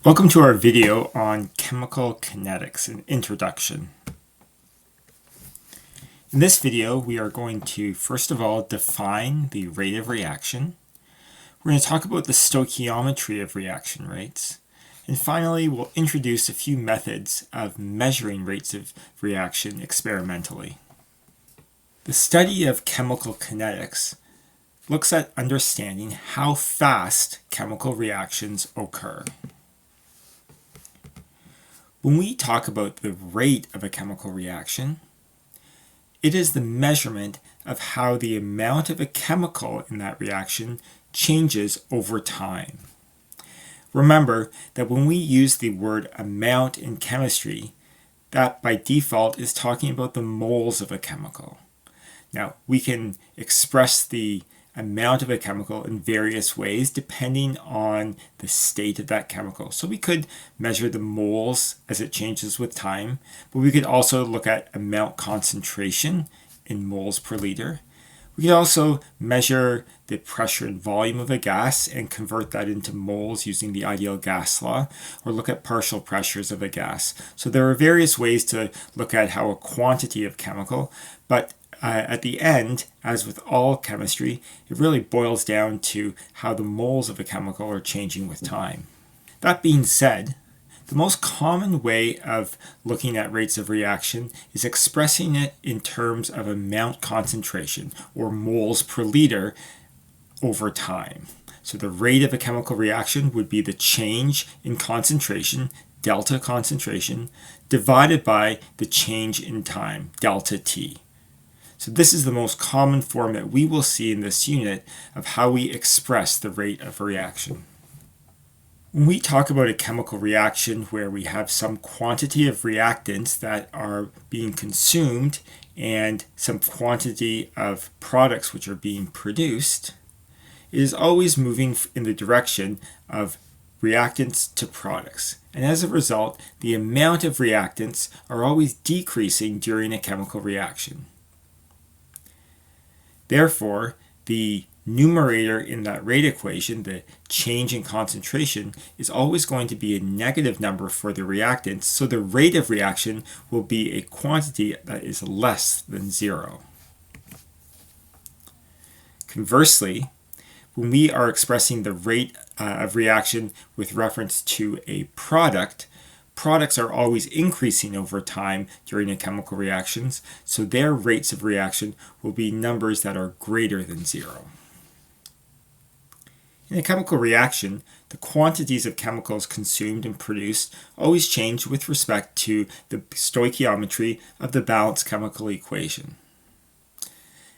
Welcome to our video on chemical kinetics, an introduction. In this video, we are going to first of all define the rate of reaction. We're going to talk about the stoichiometry of reaction rates. And finally, we'll introduce a few methods of measuring rates of reaction experimentally. The study of chemical kinetics looks at understanding how fast chemical reactions occur. When we talk about the rate of a chemical reaction, it is the measurement of how the amount of a chemical in that reaction changes over time. Remember that when we use the word amount in chemistry, that by default is talking about the moles of a chemical. Now, we can express the amount of a chemical in various ways depending on the state of that chemical. So we could measure the moles as it changes with time, but we could also look at amount concentration in moles per liter. We could also measure the pressure and volume of a gas and convert that into moles using the ideal gas law, or look at partial pressures of a gas. So there are various ways to look at how a quantity of chemical, but at the end, as with all chemistry, it really boils down to how the moles of a chemical are changing with time. That being said, the most common way of looking at rates of reaction is expressing it in terms of amount concentration, or moles per liter, over time. So the rate of a chemical reaction would be the change in concentration, delta concentration, divided by the change in time, delta T. So this is the most common form that we will see in this unit of how we express the rate of reaction. When we talk about a chemical reaction where we have some quantity of reactants that are being consumed and some quantity of products which are being produced, it is always moving in the direction of reactants to products. And as a result, the amount of reactants are always decreasing during a chemical reaction. Therefore, the numerator in that rate equation, the change in concentration, is always going to be a negative number for the reactants, so the rate of reaction will be a quantity that is less than zero. Conversely, when we are expressing the rate of reaction with reference to a product, products are always increasing over time during a chemical reactions, so their rates of reaction will be numbers that are greater than zero. In a chemical reaction, the quantities of chemicals consumed and produced always change with respect to the stoichiometry of the balanced chemical equation.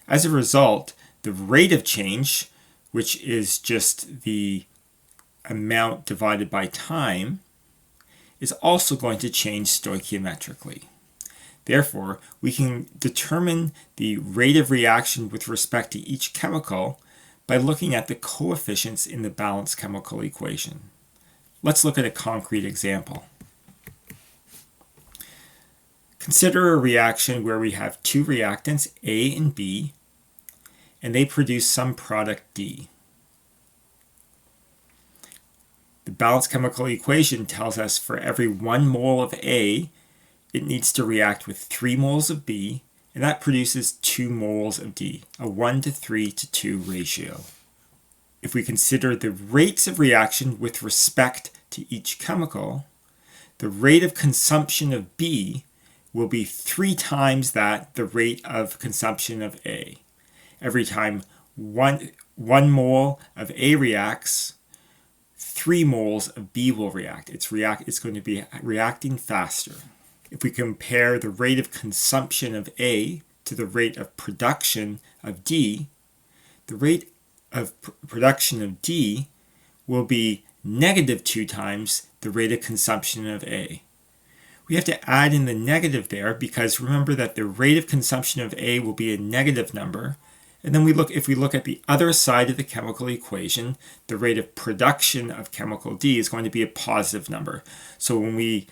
As a result, the rate of change, which is just the amount divided by time, is also going to change stoichiometrically. Therefore, we can determine the rate of reaction with respect to each chemical by looking at the coefficients in the balanced chemical equation. Let's look at a concrete example. Consider a reaction where we have two reactants, A and B, and they produce some product D. The balanced chemical equation tells us for every 1 mole of A, it needs to react with 3 moles of B, and that produces 2 moles of D, a 1 to 3 to 2 ratio. If we consider the rates of reaction with respect to each chemical, the rate of consumption of B will be 3 times the rate of consumption of A. Every time one mole of A reacts, 3 moles of B will react. It's going to be reacting faster. If we compare the rate of consumption of A to the rate of production of D, the rate of production of D will be negative 2 times the rate of consumption of A. We have to add in the negative there because remember that the rate of consumption of A will be a negative number. And then if we look at the other side of the chemical equation, the rate of production of chemical D is going to be a positive number. So when we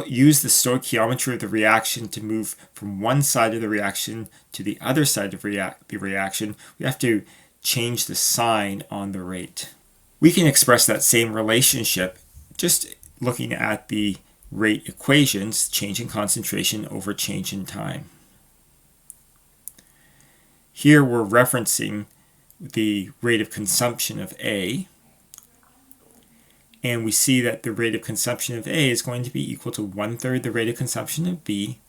use the stoichiometry of the reaction to move from one side of the reaction to the other side of the reaction, we have to change the sign on the rate. We can express that same relationship just looking at the rate equations, change in concentration over change in time. Here we're referencing the rate of consumption of A, and we see that the rate of consumption of A is going to be equal to 1/3 the rate of consumption of B,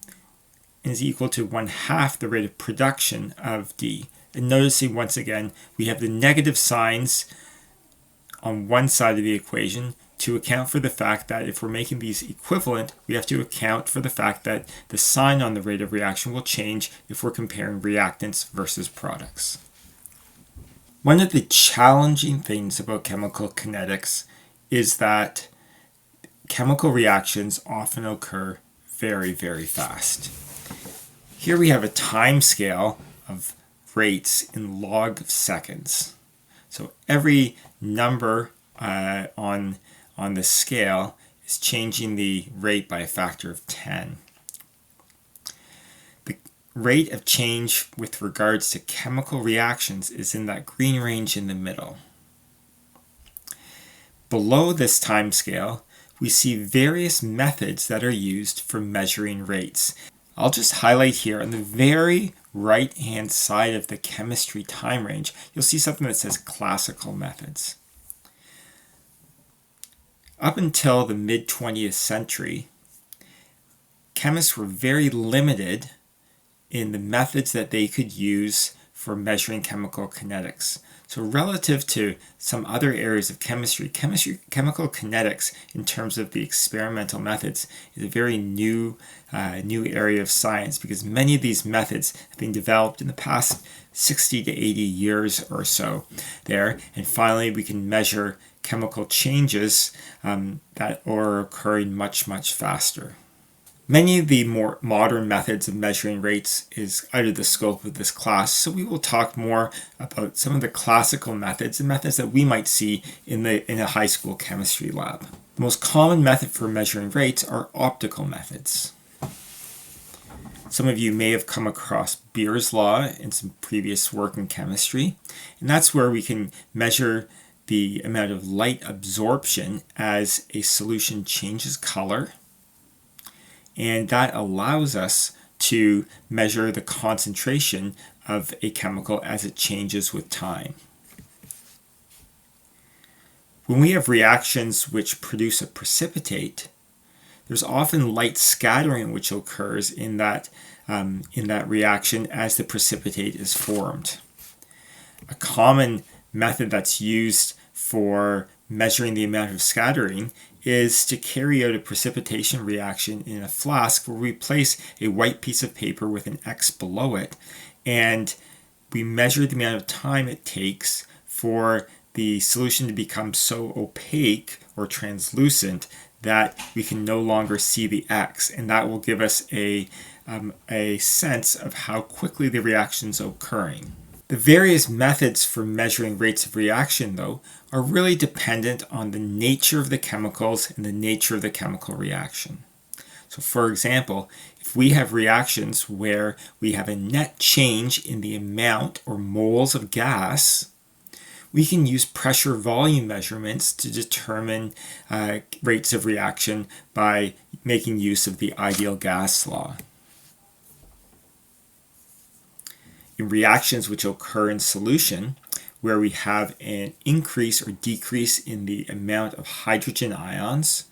and is equal to 1/2 the rate of production of D. And noticing once again, we have the negative signs on one side of the equation to account for the fact that if we're making these equivalent, we have to account for the fact that the sign on the rate of reaction will change if we're comparing reactants versus products. One of the challenging things about chemical kinetics is that chemical reactions often occur very, very fast. Here we have a time scale of rates in log of seconds. So every number on this scale is changing the rate by a factor of 10. The rate of change with regards to chemical reactions is in that green range in the middle. Below this time scale, we see various methods that are used for measuring rates. I'll just highlight here on the very right-hand side of the chemistry time range, you'll see something that says classical methods. Up until the mid-20th century, chemists were very limited in the methods that they could use for measuring chemical kinetics. So relative to some other areas of chemistry, chemical kinetics in terms of the experimental methods is a very new area of science, because many of these methods have been developed in the past 60 to 80 years or so there. And finally, we can measure chemical changes that are occurring much, much faster. Many of the more modern methods of measuring rates is out of the scope of this class, so we will talk more about some of the classical methods and methods that we might see in a high school chemistry lab. The most common method for measuring rates are optical methods. Some of you may have come across Beer's law in some previous work in chemistry, and that's where we can measure the amount of light absorption as a solution changes color. And that allows us to measure the concentration of a chemical as it changes with time. When we have reactions which produce a precipitate, there's often light scattering which occurs in that reaction as the precipitate is formed. A common method that's used for measuring the amount of scattering is to carry out a precipitation reaction in a flask where we place a white piece of paper with an X below it, and we measure the amount of time it takes for the solution to become so opaque or translucent that we can no longer see the X, and that will give us a sense of how quickly the reaction is occurring. The various methods for measuring rates of reaction, though, are really dependent on the nature of the chemicals and the nature of the chemical reaction. So for example, if we have reactions where we have a net change in the amount or moles of gas, we can use pressure volume measurements to determine rates of reaction by making use of the ideal gas law. In reactions which occur in solution, where we have an increase or decrease in the amount of hydrogen ions,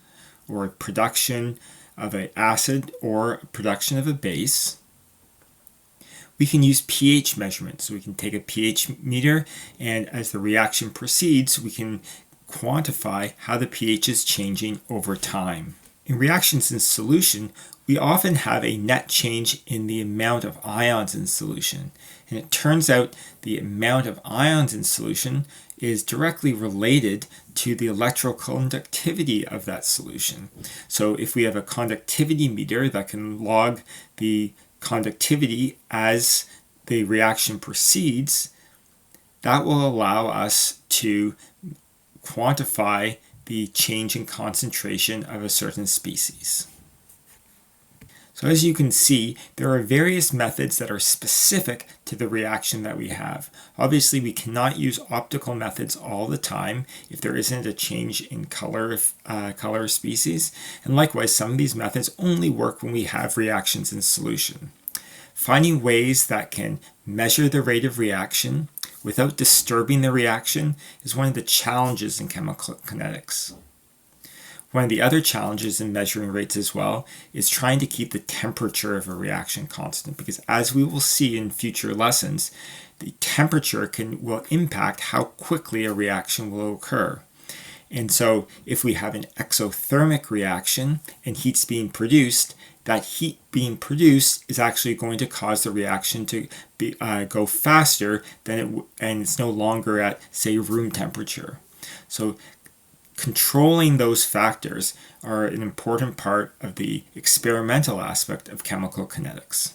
or production of an acid or production of a base, we can use pH measurements. So we can take a pH meter, and as the reaction proceeds, we can quantify how the pH is changing over time. In reactions in solution, we often have a net change in the amount of ions in solution. And it turns out the amount of ions in solution is directly related to the electroconductivity of that solution. So if we have a conductivity meter that can log the conductivity as the reaction proceeds, that will allow us to quantify the change in concentration of a certain species. So as you can see, there are various methods that are specific to the reaction that we have. Obviously, we cannot use optical methods all the time if there isn't a change in color species. And likewise, some of these methods only work when we have reactions in solution. Finding ways that can measure the rate of reaction without disturbing the reaction is one of the challenges in chemical kinetics. One of the other challenges in measuring rates as well is trying to keep the temperature of a reaction constant, because as we will see in future lessons, the temperature will impact how quickly a reaction will occur. And so if we have an exothermic reaction and heat's being produced, that heat being produced is actually going to cause the reaction to go faster than and it's no longer at, say, room temperature. So controlling those factors are an important part of the experimental aspect of chemical kinetics.